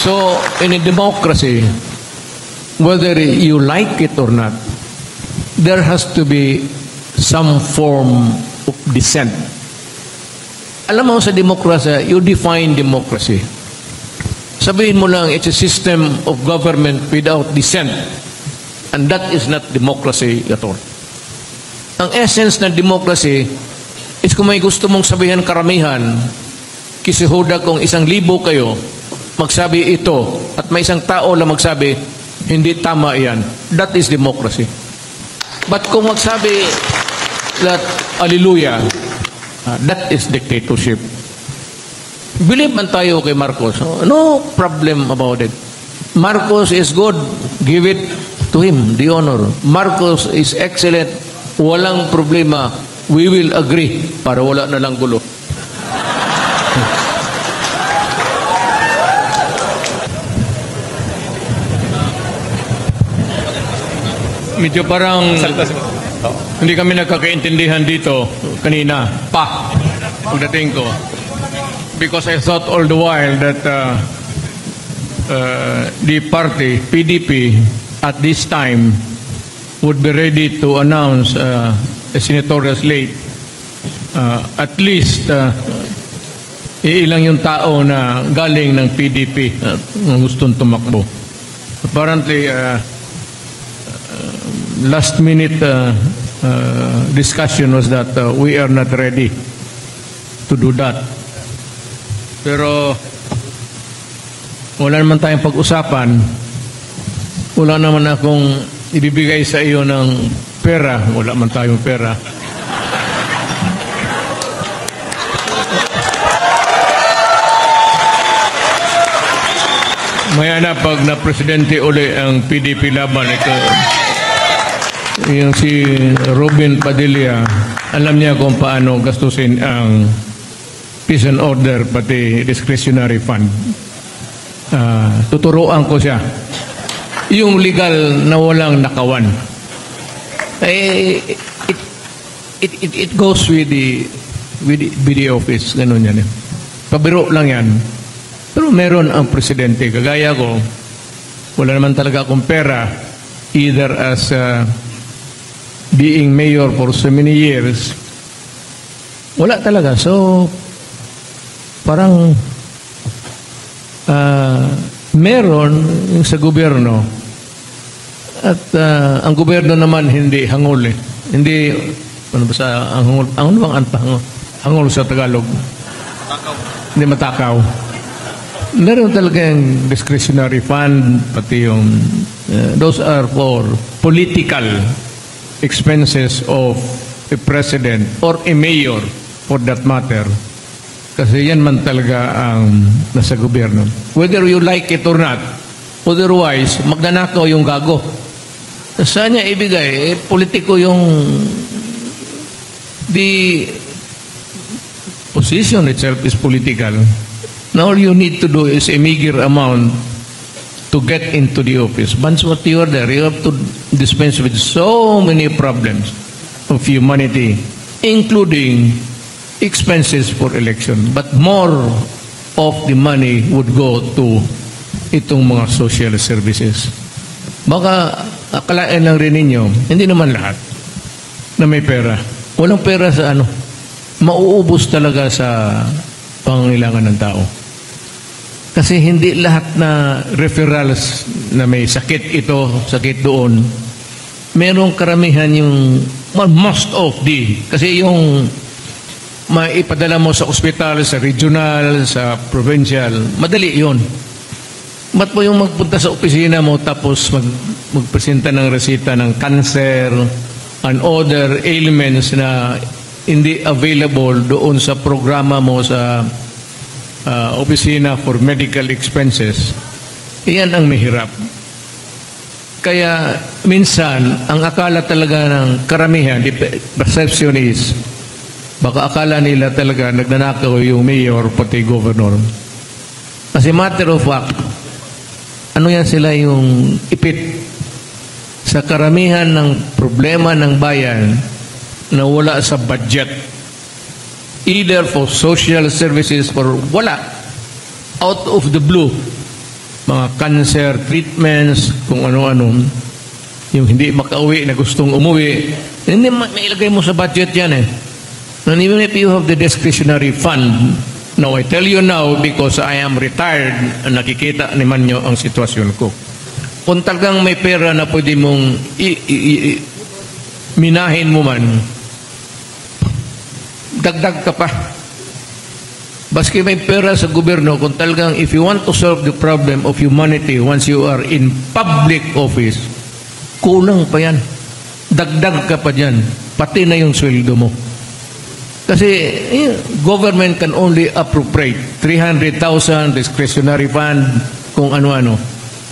So, in a democracy, whether you like it or not, there has to be some form of dissent. Alam mo, sa demokrasya, you define democracy. Sabihin mo lang, it's a system of government without dissent. And that is not democracy at all. Ang essence ng democracy is kung may gusto mong sabihan karamihan, kisihuda kung 1,000 kayo, magsabi ito, at may isang tao lang magsabi, hindi tama yan. That is democracy. But kung magsabi that, hallelujah, that is dictatorship. Believe man tayo kay Marcos. No problem about it. Marcos is good. Give it to him, the honor. Marcos is excellent. Walang problema. We will agree para wala na lang gulo. Medyo parang hindi kami nagkakaintindihan dito kanina pagdating ko, because I thought all the while that the party PDP at this time would be ready to announce a senatorial slate, at least ilang yung tao na galing ng PDP na gustong tumakbo. Apparently last minute discussion was that we are not ready to do that. Pero wala naman tayong pag-usapan. Wala naman akong ibibigay sa iyo ng pera. Wala man tayong pera. Maya na pag na presidente uli ang PDP laban, ito yung si Robin Padilla, alam niya kung paano gastusin ang peace and order pati discretionary fund. Tuturuan ko siya yung legal na walang nakawan. It goes with the office, ganun yan. Pabiro lang yan. Pero meron ang presidente, kagaya ko, wala naman talaga akong pera, either as being mayor for so many years, wala talaga. So, parang meron sa gobyerno, at ang gobyerno naman hindi hangol eh. Hindi, ano ba sa hangol? Ano bang hangol sa Tagalog? Matakaw. Hindi matakaw. Meron talaga yung discretionary fund, pati yung those are for political expenses of a president or a mayor for that matter. Kasi yan man talaga ang nasa gobyerno. Whether you like it or not, otherwise, magnanakaw yung gago. Saan niya ibigay? Politiko yung the position itself is political. Now all you need to do is a meager amount to get into the office. Once what you are there, you have to dispense with so many problems of humanity, including expenses for election. But more of the money would go to itong mga social services. Baka akalain lang rin ninyo, hindi naman lahat na may pera. Walang pera sa ano. Mauubos talaga sa pangangailangan ng tao. Kasi hindi lahat na referrals na may sakit ito, sakit doon, merong karamihan yung most of the, kasi yung maipadala mo sa ospital, sa regional, sa provincial, madali yun. Ba't mo yung magpunta sa opisina mo tapos magpresenta ng resita ng cancer and other ailments na hindi available doon sa programa mo sa opisina for medical expenses? Iyan ang mahirap. Kaya minsan, ang akala talaga ng karamihan, the perception is, baka akala nila talaga nagnanakaw yung mayor pati governor. As a matter of fact, ano yan sila yung ipit sa karamihan ng problema ng bayan na wala sa budget, either for social services or wala, out of the blue, mga cancer treatments, kung ano-ano, yung hindi makauwi na gustong umuwi, hindi mailagay mo sa budget yan eh. And even if you have the discretionary fund, now I tell you now because I am retired, nakikita naman nyo ang sitwasyon ko. Kung talagang may pera na pwede mong minahin mo man, dagdag ka pa. Baski may pera sa gobyerno, kung talagang if you want to solve the problem of humanity once you are in public office, kulang pa yan. Dagdag ka pa dyan. Pati na yung sweldo mo. Kasi government can only appropriate 300,000 discretionary fund, kung ano-ano.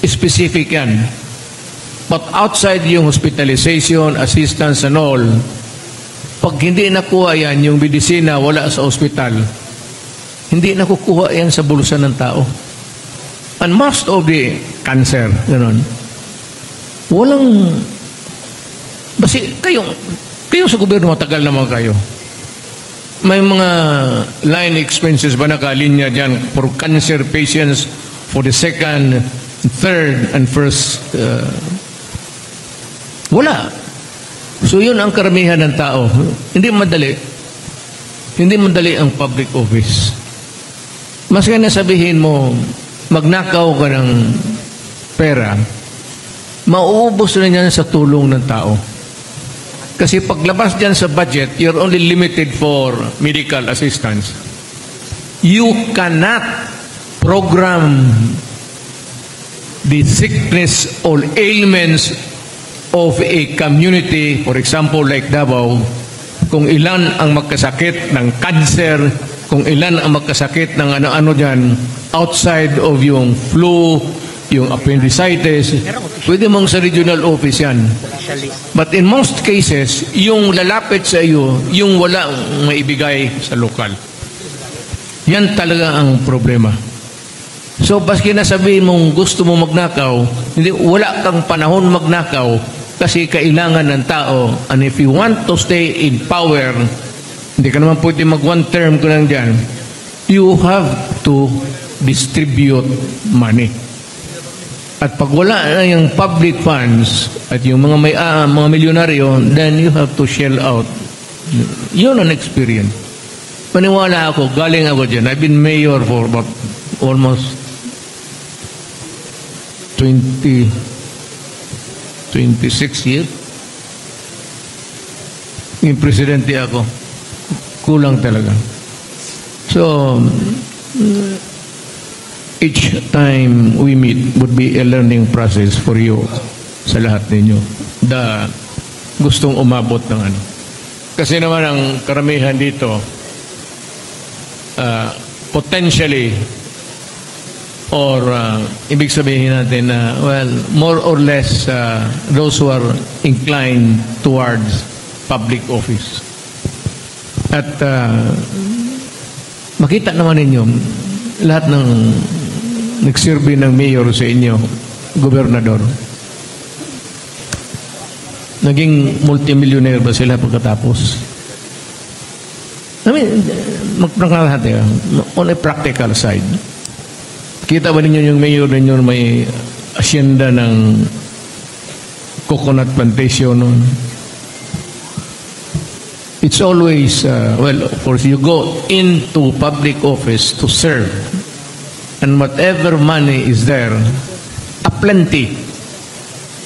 Specific yan. But outside yung hospitalization, assistance and all, pag hindi nakuha yan, yung medisina wala sa ospital, hindi nakukuha yan sa bulsa ng tao. And most of the cancer, gano'n, walang, basi kayo sa gobyerno matagal naman kayo. May mga line expenses ba nakalinya dyan for cancer patients for the second, third, and first? Wala. So yun ang karamihan ng tao. Hindi madali ang public office. Mas kaya nasabihin mo, magnakaw ka ng pera, mauubos na yan sa tulong ng tao. Kasi paglabas dyan sa budget, you're only limited for medical assistance. You cannot program the sickness or ailments of a community, for example, like Davao, kung ilan ang magkasakit ng cancer, kung ilan ang magkasakit ng ano-ano dyan, outside of yung flu, yung appendicitis, pwede mong sa regional office yan. But in most cases, yung lalapit sa iyo, yung wala maibigay sa lokal. Yan talaga ang problema. So, baski nasabihin mong gusto mo magnakaw, hindi, wala kang panahon magnakaw kasi kailangan ng tao. And if you want to stay in power, hindi ka naman pwede mag one term ko lang dyan, you have to distribute money. At pag wala na yung public funds at yung mga milyonaryo, then you have to shell out. Yun ang experience. Paniwala ako, galing ako dyan. I've been mayor for about almost 26 years. Yung presidente ako, kulang talaga. So, each time we meet would be a learning process for you sa lahat ninyo. Gustong umabot ng ano. Kasi naman ang karamihan dito, potentially, or ibig sabihin natin na, well, more or less those who are inclined towards public office. At makita naman ninyo, lahat ng nagsilbi ng mayor sa inyo, gobernador, naging multimillionaire ba sila pagkatapos? I mean, magprangkat natin, on a practical side. Kita ba ninyo yung mayor ninyo may asyenda ng coconut plantation noon? It's always, well, of course, you go into public office to serve. And whatever money is there, aplenty.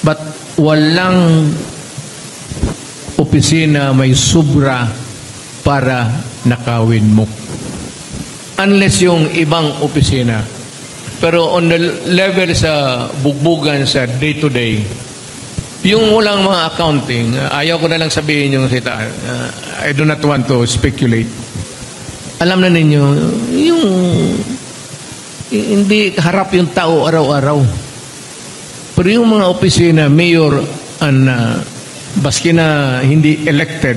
But walang opisina may sobra para nakawin mo. Unless yung ibang opisina. Pero on the level sa bugbugan sa day-to-day, yung walang mga accounting, ayaw ko na lang sabihin yung sita. I do not want to speculate. Alam na ninyo, yung hindi harap yung tao araw-araw. Pero yung mga opisina, mayor, and baski na hindi elected,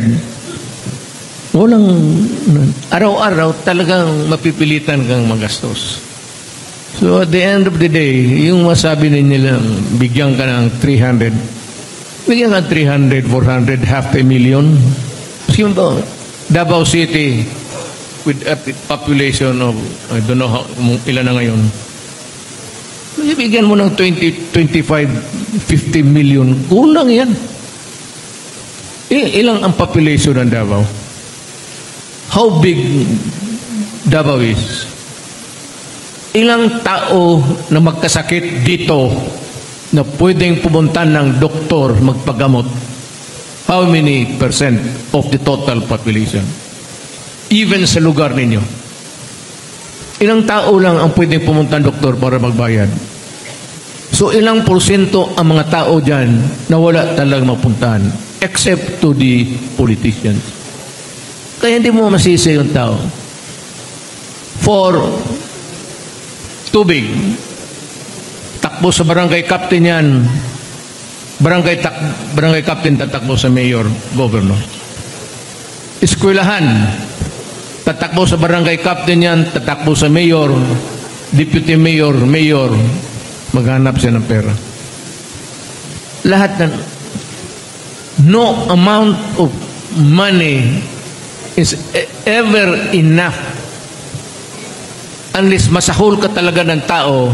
walang araw-araw talagang mapipilitan kang magastos. So at the end of the day, yung masabi nilang bigyan ka ng 300, bigyan ka 300, 400, half a million. Kasi ba, Davao City, with a population of, I don't know ilan na ngayon, Bigyan mo ng 20, 25, 50 million. Kulang yan. Ilang ang population ng Davao? How big Davao is? Ilang tao na magkasakit dito na pwedeng pumunta ng doktor magpagamot? How many percent of the total population? Even sa lugar ninyo. Ilang tao lang ang pwedeng pumunta ng doktor para magbayad? So ilang porsyento ang mga tao dyan na wala talagang mapuntahan except to the politicians. Kaya hindi mo masisi yung tao. For tubig, takbo sa barangay captain yan, barangay captain tatakbo sa mayor, governor. Eskwelahan, tatakbo sa barangay captain yan, tatakbo sa mayor, deputy mayor, mayor, maghanap siya ng pera. Lahat na, no amount of money is ever enough unless masahol ka talaga ng tao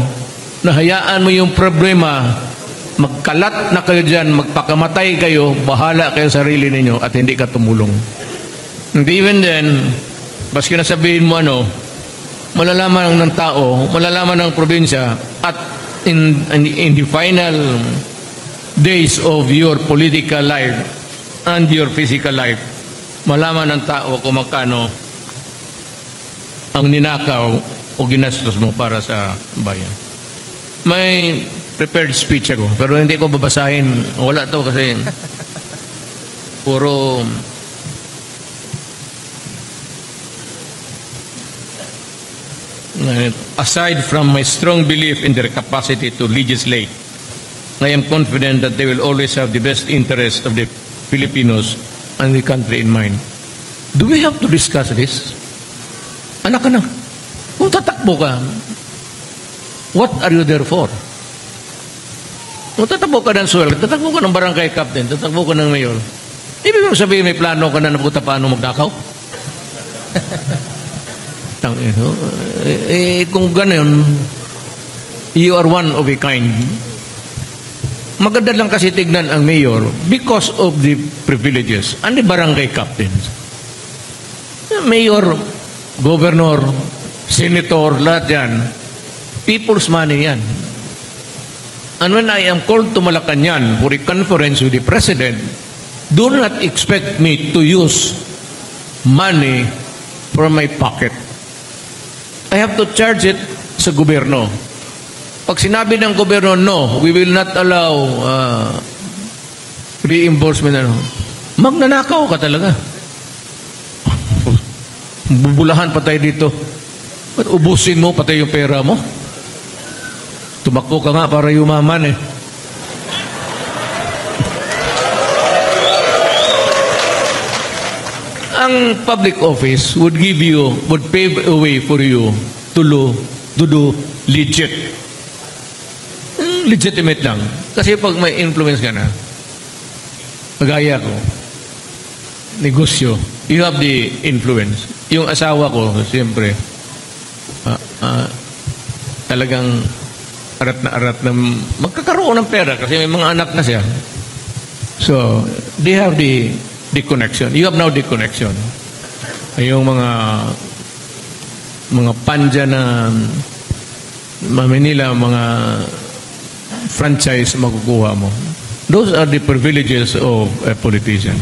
na hayaan mo yung problema, magkalat na kayo dyan, magpakamatay kayo, bahala kayo sa sarili ninyo at hindi ka tumulong. And even then, baski na sabihin mo malalaman ng tao, malalaman ng probinsya at in the final days of your political life and your physical life, malaman ng tao kung magkano ang ninakaw o ginastos mo para sa bayan. May prepared speech ako, pero hindi ko babasahin. Wala to kasi puro aside from my strong belief in their capacity to legislate, I am confident that they will always have the best interest of the Filipinos and the country in mind. Do we have to discuss this? Anak ka na. Kung tatakbo ka, what are you there for? Kung tatakbo ka ng sweldo, tatakbo ka ng barangay captain, tatakbo ka ng mayor, ibig mo sabihin may plano ka na nabuta paano magdakaw? Kung gano'n, you are one of a kind. Maganda lang kasi tignan ang mayor because of the privileges and the barangay captains. Mayor, governor, senator, lahat yan, people's money yan. And when I am called to Malacanang for a conference with the president, do not expect me to use money from my pocket. I have to charge it sa gobyerno. Pag sinabi ng gobyerno, no, we will not allow reimbursement, magnanakaw ka talaga. Bubulahan pa tayo dito. Ba't ubusin mo patay yung pera mo? Tumakbo ka nga para yumaman eh. Ang public office would pave a way for you to do legit. Legitimate lang. Kasi pag may influence ka na, pagaya ko, negosyo, you have the influence. Yung asawa ko, siyempre, talagang arat na magkakaroon ng pera kasi may mga anak na siya. So, they have the connection. You have now the connection. Yung mga panja na Manila, mga franchise makukuha mo. Those are the privileges of a politician.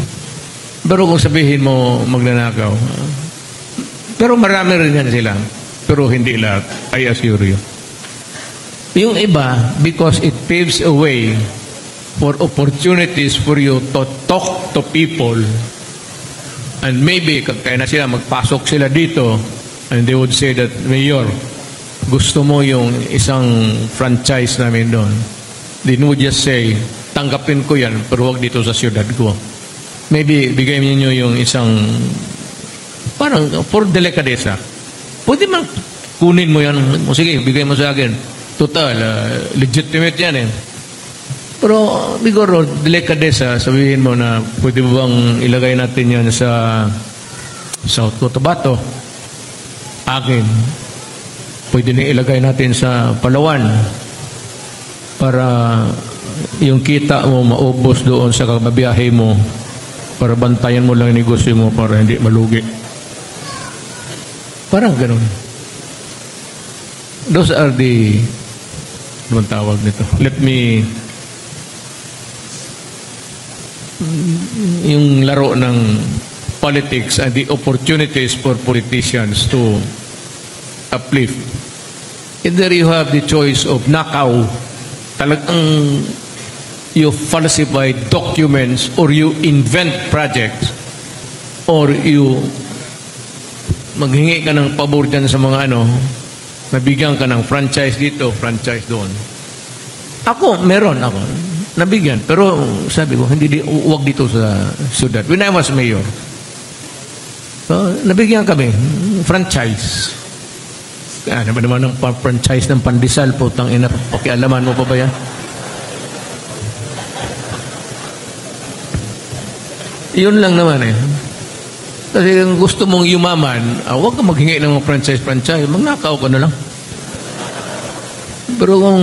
Pero kung sabihin mo magnanakaw, pero marami rin yan sila. Pero hindi lahat, I assure you. Yung iba, because it paves a way for opportunities for you to talk to people, and maybe kaya na sila magpasok sila dito and they would say that, Mayor, gusto mo yung isang franchise namin doon, then would just say, tanggapin ko yan pero wag dito sa siyudad ko. Maybe bigay niyo yung isang parang for delikadesa. Pwede man kunin mo yan, sige bigay mo sa akin, total legitimate yan eh. Pero siguro, delikadesa, sabihin mo na pwede mo bang ilagay natin yan sa South Cotabato? Akin. Pwede na ilagay natin sa Palawan. para yung kita mo maubos doon sa kababiyahe mo, para bantayan mo lang yung negosyo mo para hindi malugi. Parang ganun. Those are the, anong tawag nito? Let me, yung laro ng politics and the opportunities for politicians to uplift. Either you have the choice of nakaw, talagang you falsify documents or you invent projects, or you maghingi ka ng pabor dyan sa mga nabigyan ka ng franchise dito, franchise doon. Meron ako. Nabigyan. Pero sabi ko, huwag dito sa syudad. When I was mayor, so, nabigyan kami, franchise. Ano ba naman ng franchise ng Pandesal, putang ina, pakialaman mo pa ba yan? Yun lang naman eh. Kasi kung gusto mong yumaman, huwag ka maghingi ng franchise, magnakaw ka na lang. Pero kung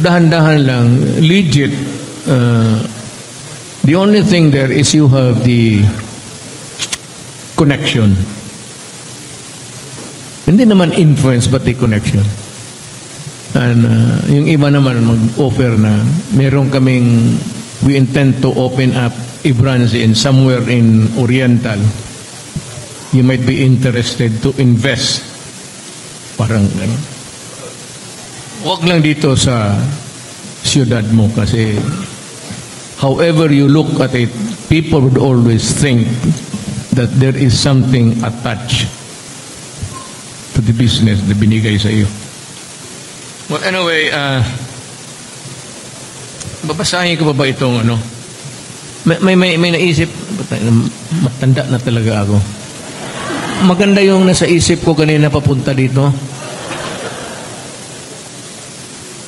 dahan-dahan lang, legit, the only thing there is you have the connection. Hindi naman influence, but the connection. And yung iba naman mag-offer na meron kaming, we intend to open up a branch in somewhere in Oriental. You might be interested to invest. Parang huwag lang dito sa siyudad mo kasi however you look at it, people would always think that there is something attached to the business na binigay sa iyo. Well, anyway, babasahin ko ba itong may naisip, matanda na talaga ako. Maganda yung nasa isip ko kanina papunta dito.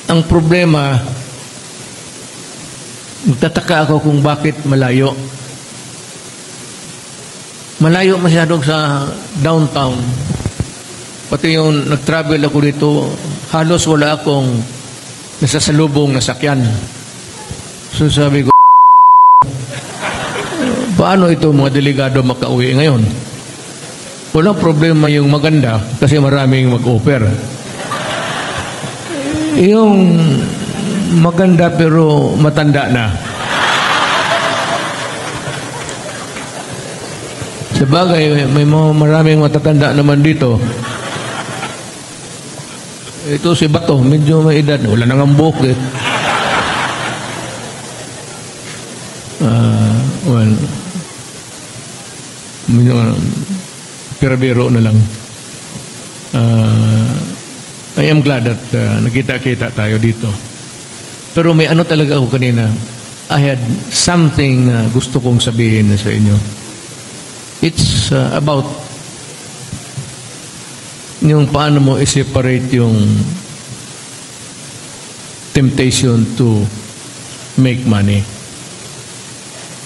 Ang problema, magtataka ako kung bakit malayo. Malayo masyado sa downtown. Pati yung nag-travel ako dito, halos wala akong nasasalubong na sakyan. So sabi ko, paano ito mga delegado makauwi ngayon? Walang problema yung maganda kasi maraming mag-offer. Yung maganda pero matanda na. Sabagay, may maraming matatanda naman dito. Ito si Bato, medyo may edad. Wala nang ambok eh. Well, pero na lang. I am glad that nakita-kita tayo dito. Pero may talaga ako kanina. I had something na gusto kong sabihin sa inyo. It's about yung paano mo i-separate yung temptation to make money.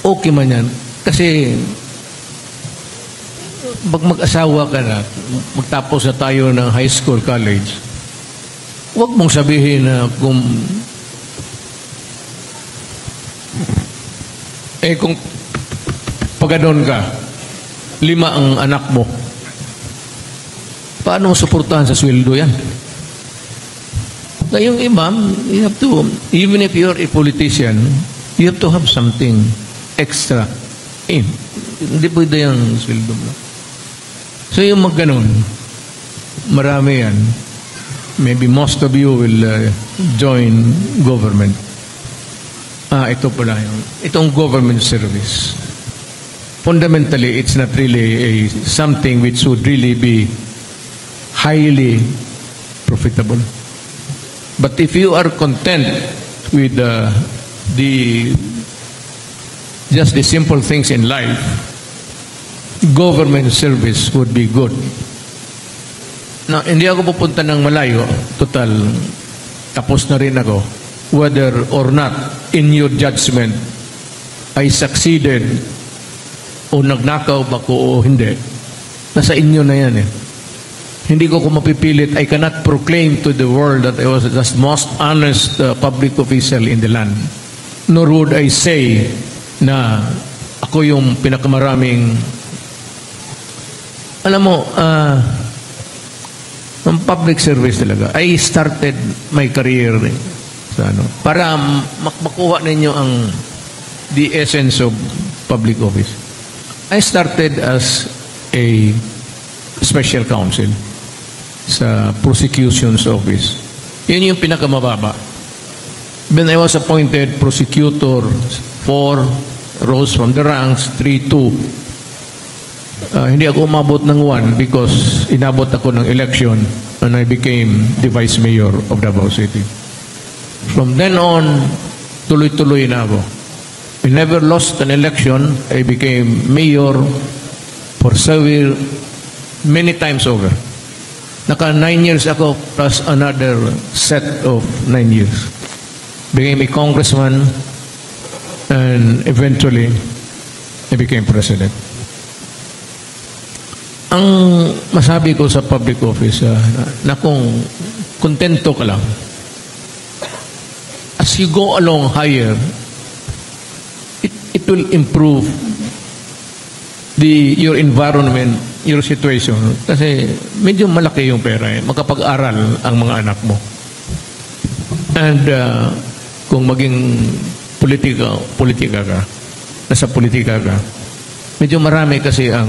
Okay man yan. Kasi pag mag-asawa ka na, magtapos na tayo ng high school, college, huwag mong sabihin na kung pagadon ka, 5 ang anak mo, paano mo suportahan sa sweldo yan? Ngayong imam, you have to, even if you're a politician, you have to have something extra. Hindi pwede yung sweldo mo. So yung magganon, marami yan. Maybe most of you will join government. Ito pala yun. Itong government service. Fundamentally, it's not really something which would really be highly profitable. But if you are content with just the simple things in life, government service would be good. Now, hindi ako pupunta ng malayo. Total, tapos na rin ako. Whether or not, in your judgment, I succeeded o nagnakaw ba ko o hindi. Nasa inyo na yan eh. Hindi ko mapipilit. I cannot proclaim to the world that I was the most honest public official in the land. Nor would I say na ako yung pinakamaraming, alam mo, ang public service talaga. I started my career sa para makuha ninyo ang the essence of public office. I started as a special counsel sa prosecution's office. Yun yung pinakamababa. When I was appointed prosecutor 4, rose from the ranks 3-2. Hindi ako umabot ng 1 because inabot ako ng election and I became the vice mayor of Davao City. From then on, tuloy-tuloy na ako. I never lost an election. I became mayor for several, many times over. Naka 9 years ako plus another set of 9 years. Became a congressman and eventually I became president. Ang masabi ko sa public office na kung kontento ka lang, as you go along higher, it will improve your environment, your situation. Kasi medyo malaki yung pera makapag-aral ang mga anak mo. And kung maging politika ka, nasa politika ka, medyo marami kasi ang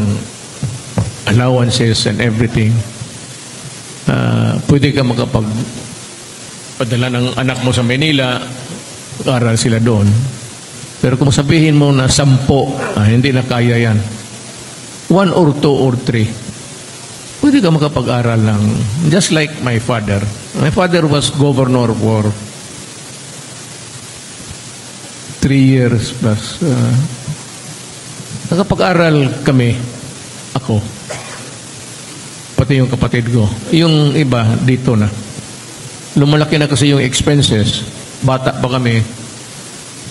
allowances and everything. Pwede ka makapagpadala ng anak mo sa Manila, aral sila doon. Pero kung sabihin mo na 10, hindi na kaya yan. 1 or 2 or 3, pwede ka makapag-aral lang. Just like my father. My father was governor for 3 years plus. Nakapag-aral kami, ako, pati yung kapatid ko. Yung iba, dito na. Lumalaki na kasi yung expenses. Bata pa kami,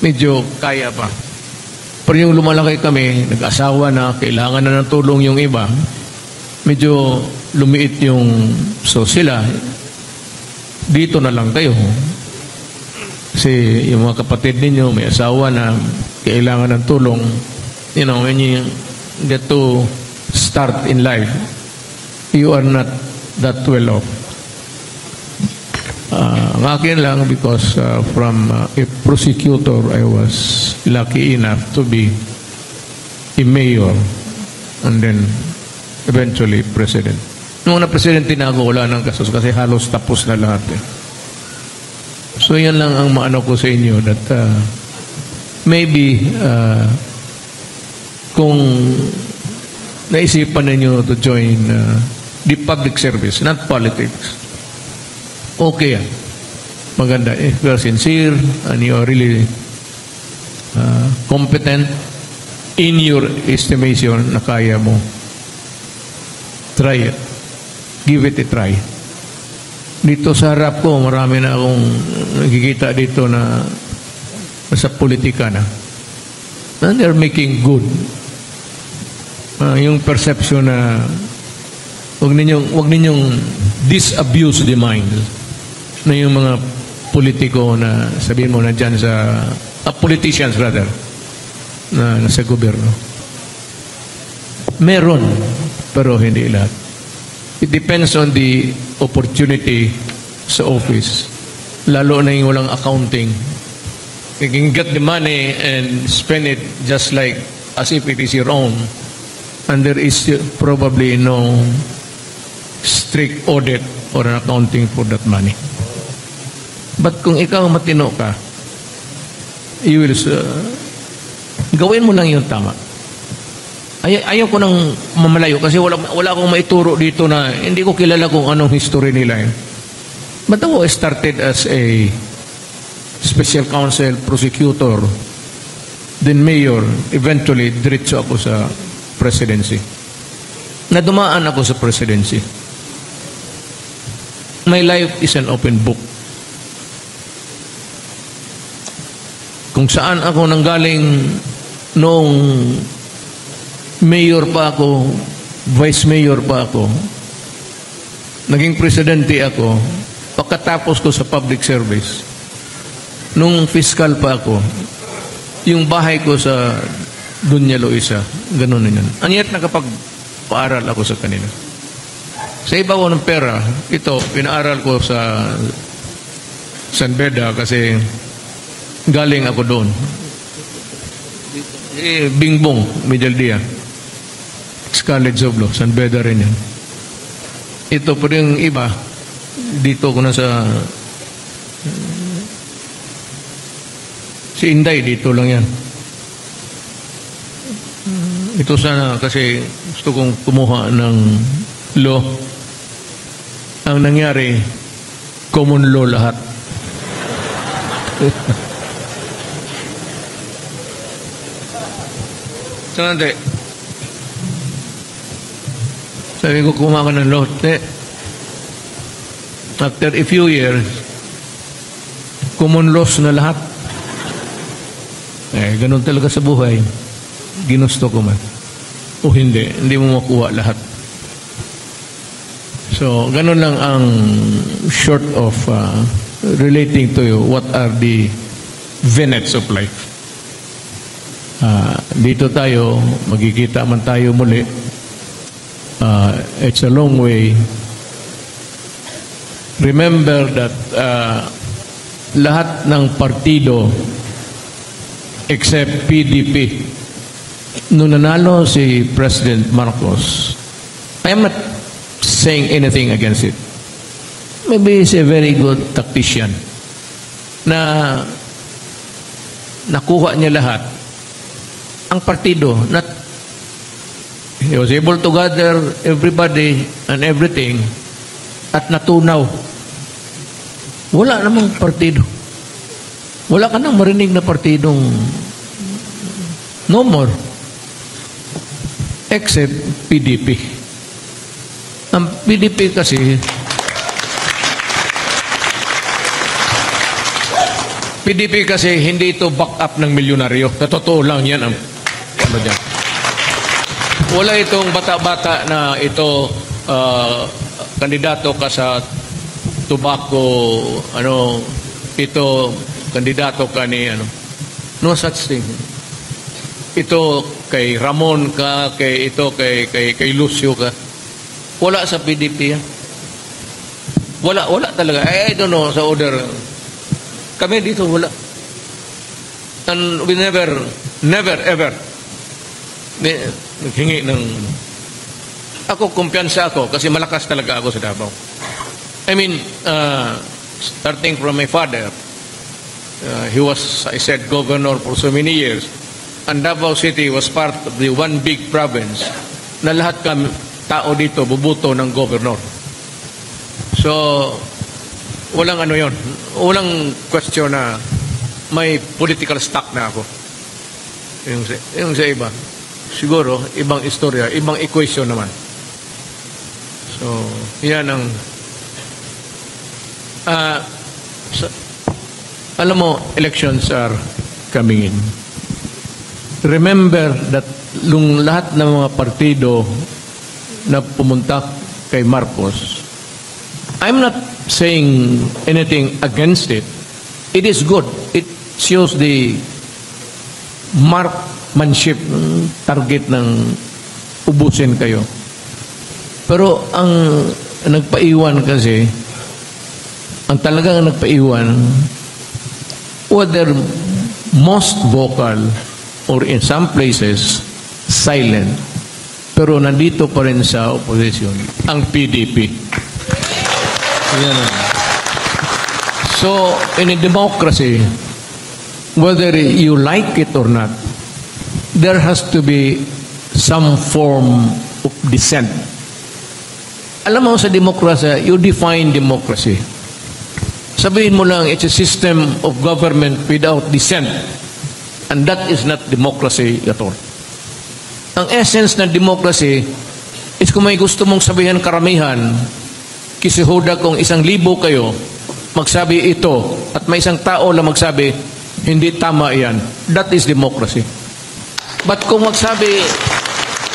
medyo kaya pa. Pero yung lumalaki kami, nag-asawa na, kailangan na ng tulong yung iba, medyo lumiit yung, so sila, dito na lang kayo. Kasi yung mga kapatid ninyo, may asawa na, kailangan ng tulong. You know, when you get to start in life, you are not that well off. Ang akin lang, because from a prosecutor, I was lucky enough to be a mayor and then eventually president. Nung na presidente na ako, wala nang kasos kasi halos tapos na lahat. So yan lang ang maano ko sa inyo that maybe kung naisipan ninyo to join the public service, not politics, okay yan. Maganda. If you are sincere and you are really competent in your estimation na kaya mo, try it. Give it a try. Dito sa harap ko, marami na akong nakikita dito na sa politika na. And they're making good. Yung perception na wag ninyong disabuse the mind na yung mga politiko na sabihin mo na dyan sa politicians rather na nasa gobyerno. Meron, pero hindi lahat. It depends on the opportunity sa office. Lalo na yung walang accounting. You can get the money and spend it just like as if it is your own. And there is probably no strict audit or an accounting for that money. But kung ikaw matino ka, you will gawin mo lang yung tama. Ayaw ko nang mamalayo kasi wala akong maituro dito na hindi ko kilala kung anong history nila. But I started as a special counsel, prosecutor, then mayor, eventually diretso ako sa presidency. Nadumaan ako sa presidency. My life is an open book. Kung saan ako nanggaling noong mayor pa ako, vice mayor pa ako, naging presidente ako, pagkatapos ko sa public service, nung fiscal pa ako, yung bahay ko sa Dunya Loisa, ganun na yun. Anyat nakapag-paaral ako sa kanila. Sa iba ko ng pera, ito, pinaaral ko sa San Beda kasi galing ako doon. Bingbong, Medialdia. College of Law, San Beda rin yan. Ito pa rin yung iba, dito ko na sa si Inday, dito lang yan. Ito sana kasi gusto kong kumuha ng law. Ang nangyari, common law lahat. So, hindi. Sabi ko, kumuha ka ng law. After a few years, common laws na lahat. Ganun talaga sa buhay. Ginusto ko man. O hindi mo makuha lahat. So, ganun lang ang short of relating to you what are the venets of life. Dito tayo, magkikita man tayo muli. It's a long way. Remember that lahat ng partido except PDP, nung nanalo si President Marcos, I am not saying anything against it. Maybe he's a very good tactician na nakuha niya lahat. Ang partido, he was able to gather everybody and everything at natunaw. Wala namang partido. Wala ka nang marinig na partidong no more except PDP. Ang PDP kasi hindi ito back up ng milyonaryo. Sa totoo lang yan ang ano dyan. Wala itong bata-bata na ito kandidato ka sa tobacco, ito kandidato ka ni no such thing. Ito kay Ramon ka, kay Lucio ka. Wala sa PDP yan. Wala talaga. I don't know sa order. Kami dito wala. And we never ever naghingi ng ako, kumpiyansa ako kasi malakas talaga ako sa Davao. I mean, starting from my father, he was, I said, governor for so many years. And Davao City was part of the one big province na lahat kami tao dito bubuto ng governor. So, walang yon. Walang question na may political stock na ako. Yung sa iba. Siguro, ibang istorya, ibang equation naman. So, yan ang alam mo, elections are coming in. Remember that lahat ng mga partido na pumunta kay Marcos, I'm not saying anything against it. It is good. It shows the markmanship, target ng ubusin kayo. Pero ang nagpaiwan kasi, ang talagang nagpaiwan, whether most vocal or in some places, silent. Pero nandito pa rin sa opposition, ang PDP. Yan. So, in a democracy, whether you like it or not, there has to be some form of dissent. Alam mo sa demokrasya, you define democracy. Sabihin mo lang, it's a system of government without dissent. And that is not democracy at all. Ang essence ng democracy is kung may gusto mong sabihan karamihan, kisihuda kung 1,000 kayo, magsabi ito, at may isang tao lang magsabi, hindi tama yan. That is democracy. But kung magsabi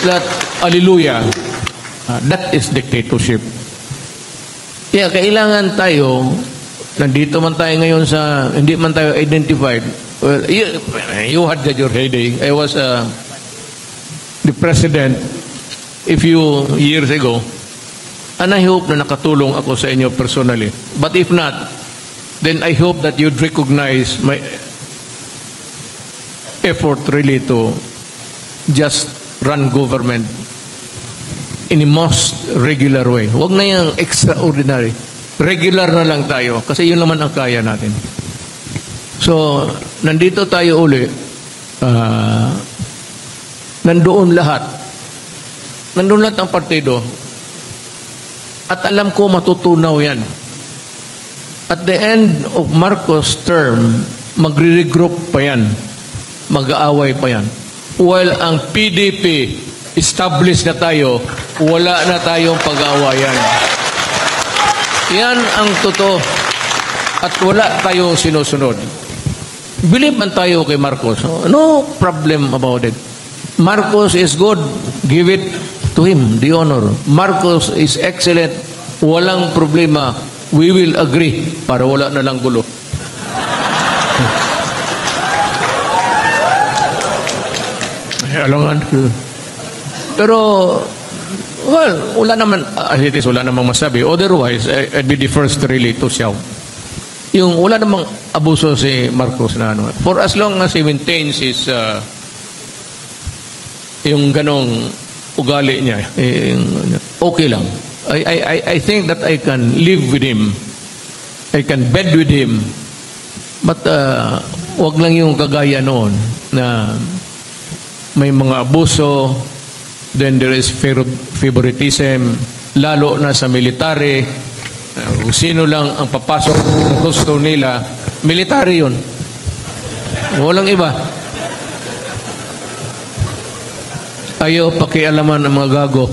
that, hallelujah, that is dictatorship. Kaya kailangan tayo, nandito man tayo ngayon sa, hindi man tayo identified. Well, you had your heyday. I was the president a few years ago, and I hope na nakatulong ako sa inyo personally. But if not, then I hope that you'd recognize my effort really to just run government in the most regular way. Huwag na yung extraordinary. Regular na lang tayo kasi yun naman ang kaya natin. So, nandito tayo uli. Nandoon lahat. Nandoon lahat ang partido. At alam ko matutunaw yan. At the end of Marcos' term, magre-regroup pa yan. Mag-aaway pa yan. While ang PDP, established na tayo, wala na tayong pag-aawayan. Yan ang totoo. At wala tayong sinusunod. Believe man tayo kay Marcos. No problem about it. Marcos is good. Give it to him, the honor. Marcos is excellent. Walang problema. We will agree para wala na lang gulo. Alangan. Pero, well, wala naman, as it is, wala namang masabi. Otherwise, I'd be the first really to shout. Yung wala namang abuso si Marcos na ano. For as long as he maintains his, yung ganong ugali niya, okay lang. I think that I can live with him. I can bed with him. But, wag lang yung kagaya noon na may mga abuso, then there is favoritism, lalo na sa military. Kung sino lang ang papasok ng gusto nila, military yun. Walang iba. Ayaw pakialaman ng mga gago.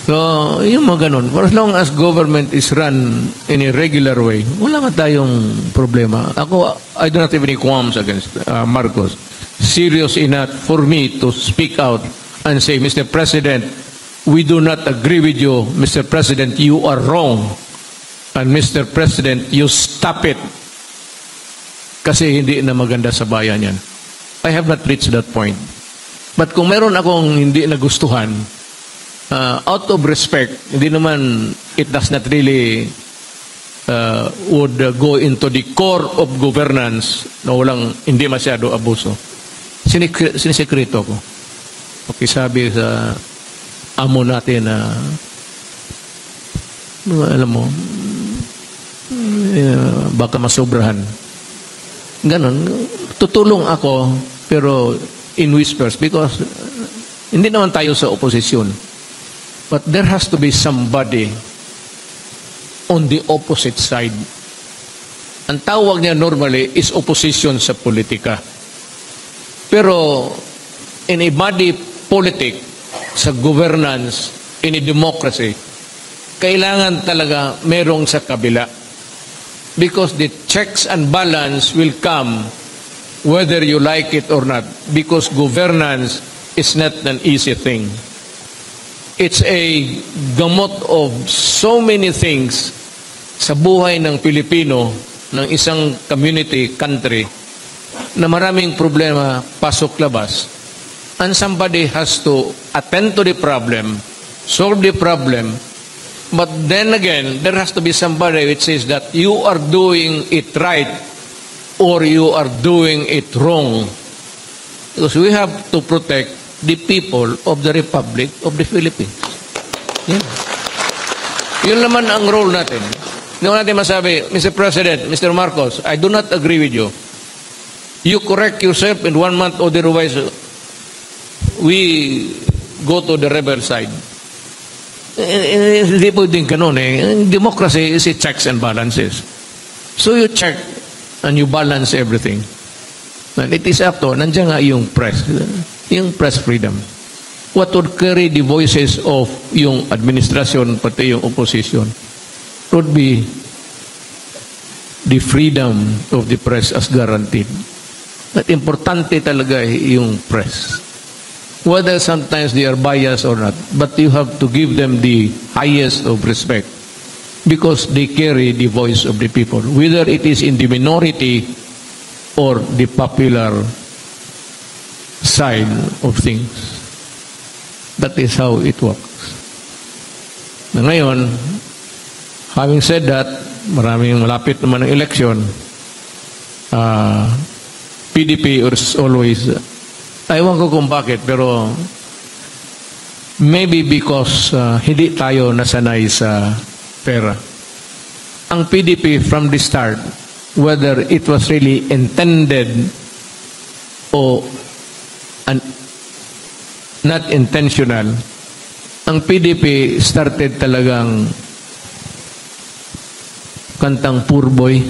So, yung mga ganun. For as long as government is run in a regular way, wala nga tayong problema. Ako, I do not have any qualms against Marcos. Serious enough for me to speak out and say, Mr. President, we do not agree with you. Mr. President, you are wrong. And Mr. President, you stop it. Kasi hindi na maganda sa bayan yan. I have not reached that point. But kung meron akong hindi nagustuhan, out of respect, hindi naman, it does not really would go into the core of governance na walang, hindi masyado abuso. Sinisekreto ko. Okay, sabi sa amo natin na alam mo, baka masobrahan. Ganon. Tutulong ako, pero in whispers, because hindi naman tayo sa oposisyon. But there has to be somebody on the opposite side. Ang tawag niya normally is opposition sa politika. Pero in a body politic, sa governance, in a democracy, kailangan talaga merong sa kabila. Because the checks and balance will come whether you like it or not. Because governance is not an easy thing. It's a gamot of so many things sa buhay ng Pilipino, ng isang community, country, na maraming problema, pasok-labas. And somebody has to attend to the problem, solve the problem, but then again, there has to be somebody which says that you are doing it right or you are doing it wrong. Because we have to protect the people of the Republic of the Philippines. Yeah. Yun naman ang role natin. Hindi ko natin masabi, Mr. President, Mr. Marcos, I do not agree with you. You correct yourself in 1 month, otherwise we go to the rebel side. Hindi pwedeng ganun eh. Democracy is a checks and balances. So you check and you balance everything. And it is up to, nandiyan nga yung press freedom. What would carry the voices of yung administration, pati yung opposition, would be the freedom of the press as guaranteed. But importante talaga yung press. Whether sometimes they are biased or not, but you have to give them the highest of respect. because they carry the voice of the people, whether it is in the minority or the popular side of things. That is how it works. Na ngayon, having said that, maraming malapit naman ang eleksyon, PDP is always, ewan ko kung bakit, pero maybe because hindi tayo nasanay sa pera. Ang PDP from the start, whether it was really intended o not intentional, ang PDP started talagang kantang poor boy.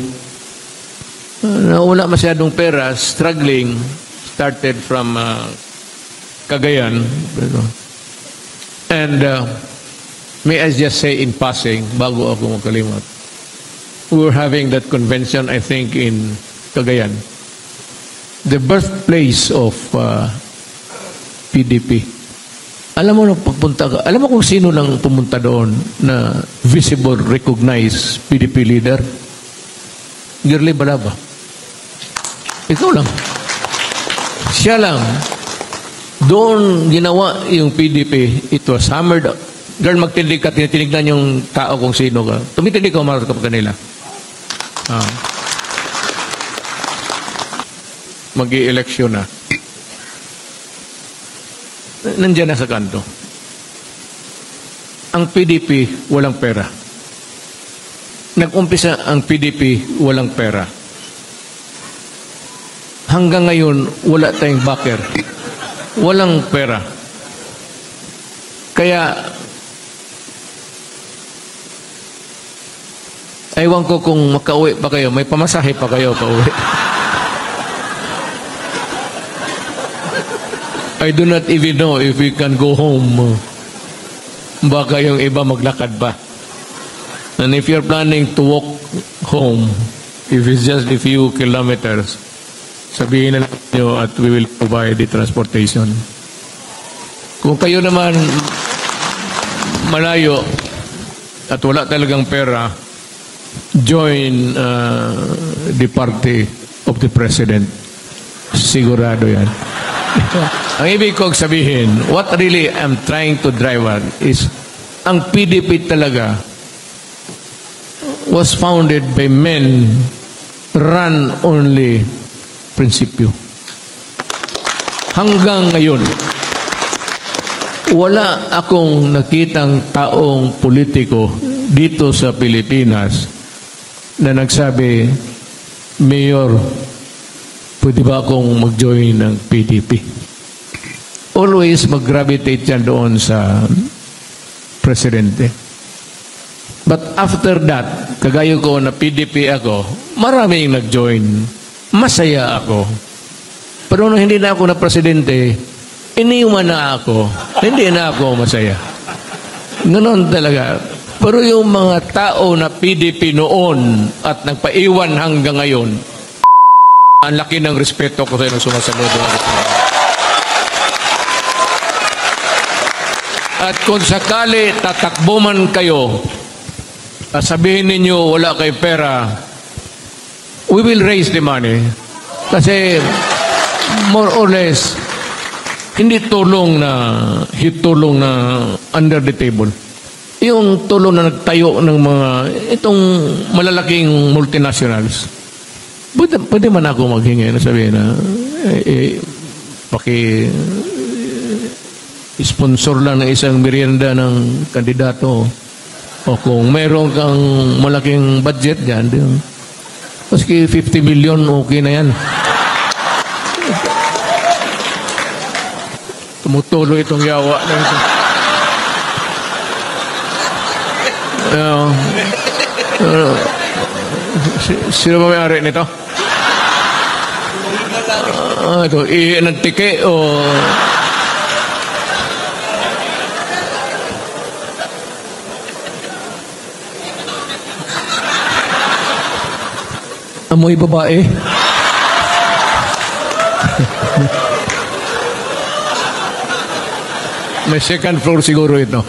Wala masyadong pera, struggling, started from Cagayan. And may I just say in passing, bago ako makalimot, we were having that convention, I think, in Cagayan. The birthplace of PDP. Alam mo na pagpunta ka, alam mo kung sino lang pumunta doon na visible, recognized PDP leader? Girly Balaba. Ikaw lang. Siya lang. Doon ginawa yung PDP. It was hammered. Girl, magtindig ka, tinitinignan yung tao kung sino ka. Tumitindig ka, umarot ka pa kanila. Mag-i-eleksyon na. Nandiyan na sa kanto. Ang PDP, walang pera. Nag-umpisa ang PDP, walang pera. Hanggang ngayon, wala tayong backer. Walang pera. Kaya, ewan ko kung makauwi pa kayo, may pamasahe pa kayo pauwi. I do not even know if we can go home. Baka yung iba maglakad pa. And if you're planning to walk home, if it's just a few kilometers, sabihin na lang nyo at we will provide the transportation. Kung kayo naman malayo at wala talagang pera, join the party of the president. Sigurado yan. Ang ibig kong sabihin, what really I'm trying to drive at is, ang PDP talaga was founded by men run only prinsipyo. Hanggang ngayon, wala akong nakitang taong politiko dito sa Pilipinas na nagsabi, Mayor, pwede ba akong mag-join ng PDP? Always mag-gravitate yan doon sa presidente. But after that, kagaya ko na PDP ako, maraming nag-join. Masaya ako. Pero nung hindi na ako na presidente, iniwan na ako. Hindi na ako masaya. Ganon talaga. Pero yung mga tao na PDP noon at nagpaiwan hanggang ngayon, ang laki ng respeto ko sa inyo sumasagot. At kung sakali tatakbo man kayo at sabihin ninyo wala kay pera, we will raise the money. Kasi more or less, hindi tulong na under the table. Yung tulong na nagtayo ng mga itong malalaking multinationals. Pwede man ako maghingi na sabihin na sponsor lang ng isang merienda ng kandidato o kung mayroon kang malaking budget dyan, maski 50 million, okay na yan. Tumutuloy itong yawa na ito. Sino ba may-ari nito? Ito, ng tike o... Amoy babae. May second floor siguro ito.